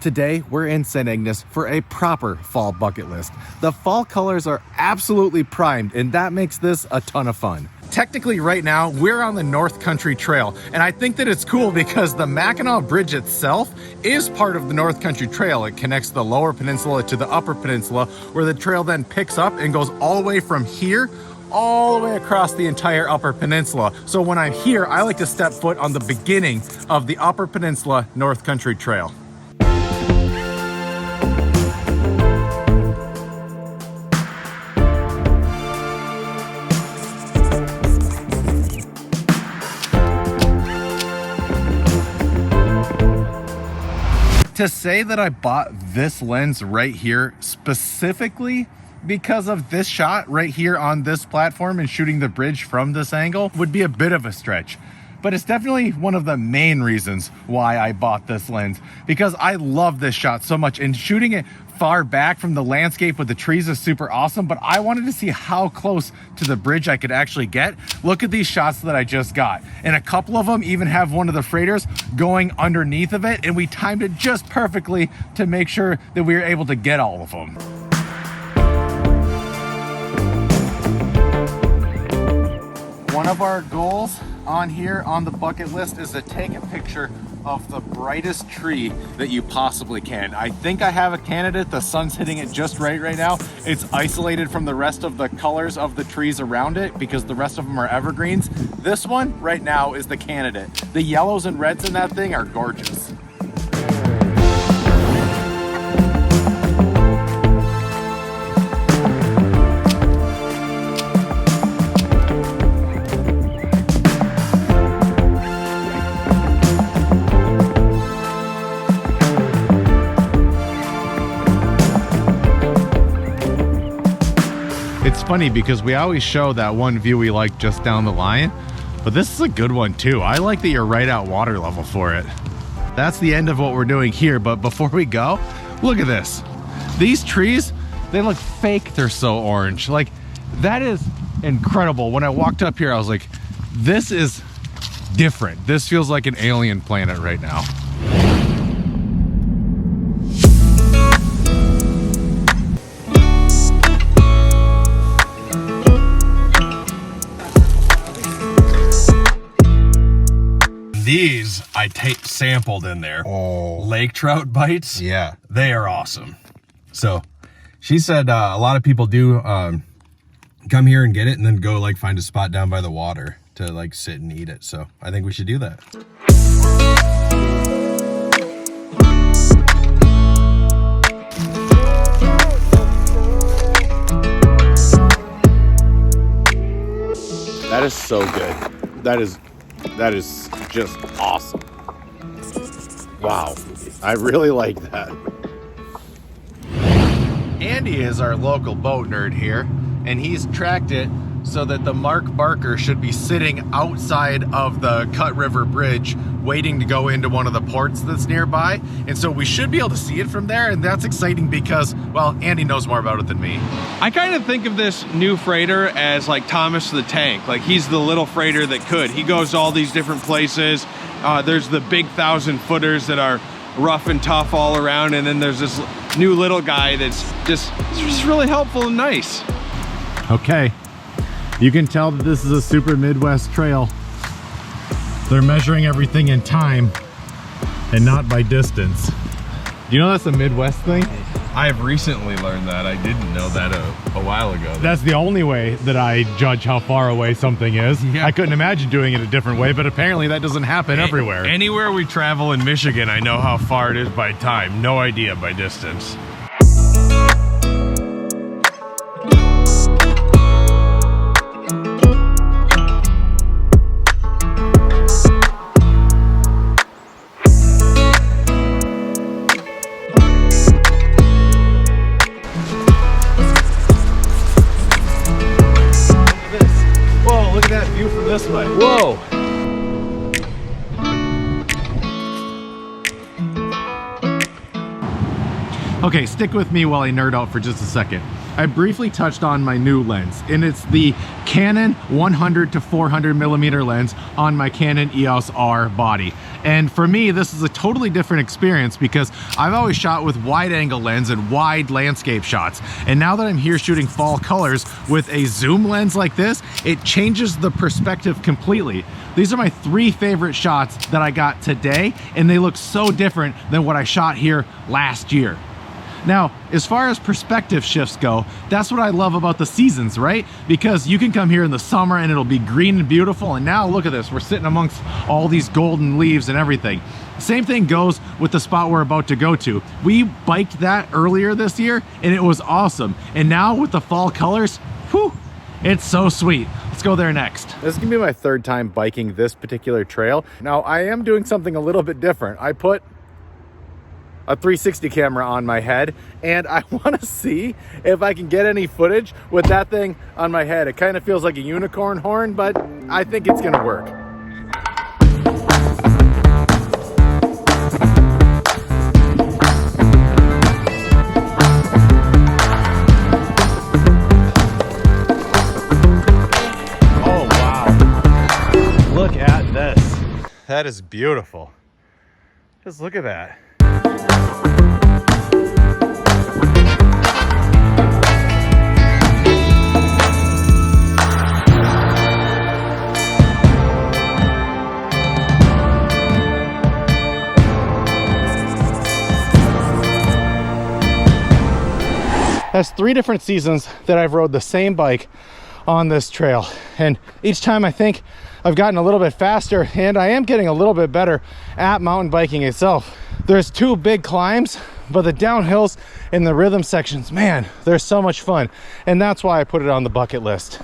Today, we're in St. Ignace for a proper fall bucket list. The fall colors are absolutely primed, and that makes this a ton of fun. Technically, right now, we're on the North Country Trail, and I think that it's cool because the Mackinac Bridge itself is part of the North Country Trail. It connects the Lower Peninsula to the Upper Peninsula, where the trail then picks up and goes all the way from here all the way across the entire Upper Peninsula. So when I'm here, I like to step foot on the beginning of the Upper Peninsula North Country Trail. To say that I bought this lens right here specifically because of this shot right here on this platform and shooting the bridge from this angle would be a bit of a stretch. But it's definitely one of the main reasons why I bought this lens, because I love this shot so much, and shooting it far back from the landscape with the trees is super awesome, but I wanted to see how close to the bridge I could actually get. Look at these shots that I just got, and a couple of them even have one of the freighters going underneath of it, and we timed it just perfectly to make sure that we were able to get all of them. One of our goals on here on the bucket list is to take a picture of the brightest tree that you possibly can. I think I have a candidate. The sun's hitting it just right now. It's isolated from the rest of the colors of the trees around it because the rest of them are evergreens. This one right now is the candidate. The yellows and reds in that thing are gorgeous. It's funny because we always show that one view we like just down the line, but this is a good one too. I like that you're right at water level for it. That's the end of what we're doing here, but before we go, look at this. These trees, they look fake. They're so orange. Like, that is incredible. When I walked up here, I was like, this is different. This feels like an alien planet right now. These I sampled in there. Oh, lake trout bites. Yeah, they are awesome. So she said a lot of people do come here and get it and then go like find a spot down by the water to like sit and eat it. So I think we should do that. that is so good. That is just awesome. Wow, I really like that. Andy is our local boat nerd here, and he's tracked it so that the Mark Barker should be sitting outside of the Cut River Bridge waiting to go into one of the ports that's nearby, and so we should be able to see it from there, and that's exciting because, well, Andy knows more about it than me. I kind of think of this new freighter as like Thomas the Tank. Like, he's the little freighter that could. He goes to all these different places. There's the big 1,000-footers that are rough and tough all around, and then there's this new little guy that's just really helpful and nice. Okay, you can tell that this is a super Midwest trail. They're measuring everything in time and not by distance. Do you know that's a Midwest thing? I have recently learned that. I didn't know that a while ago. That's the only way that I judge how far away something is. Yeah. I couldn't imagine doing it a different way, but apparently that doesn't happen everywhere. Anywhere we travel in Michigan, I know how far it is by time. No idea by distance. This way. Whoa! Okay, stick with me while I nerd out for just a second. I briefly touched on my new lens, and it's the Canon 100 to 400 millimeter lens on my Canon EOS R body. And for me, this is a totally different experience because I've always shot with wide angle lens and wide landscape shots. And now that I'm here shooting fall colors with a zoom lens like this, it changes the perspective completely. These are my 3 favorite shots that I got today, and they look so different than what I shot here last year. Now, as far as perspective shifts go, that's what I love about the seasons, right? Because you can come here in the summer and it'll be green and beautiful, and now look at this, we're sitting amongst all these golden leaves and everything. Same thing goes with the spot we're about to go to. We biked that earlier this year and it was awesome. And now with the fall colors, whew, it's so sweet. Let's go there next. This is gonna be my 3rd time biking this particular trail. Now, I am doing something a little bit different. I put a 360 camera on my head, and I want to see if I can get any footage with that thing on my head. It kind of feels like a unicorn horn, but I think it's gonna work. Oh wow, look at this. That is beautiful. Just look at that. That's 3 different seasons that I've rode the same bike on this trail, and each time I think I've gotten a little bit faster, and I am getting a little bit better at mountain biking itself. There's 2 big climbs, but the downhills and the rhythm sections, man, they're so much fun, and that's why I put it on the bucket list.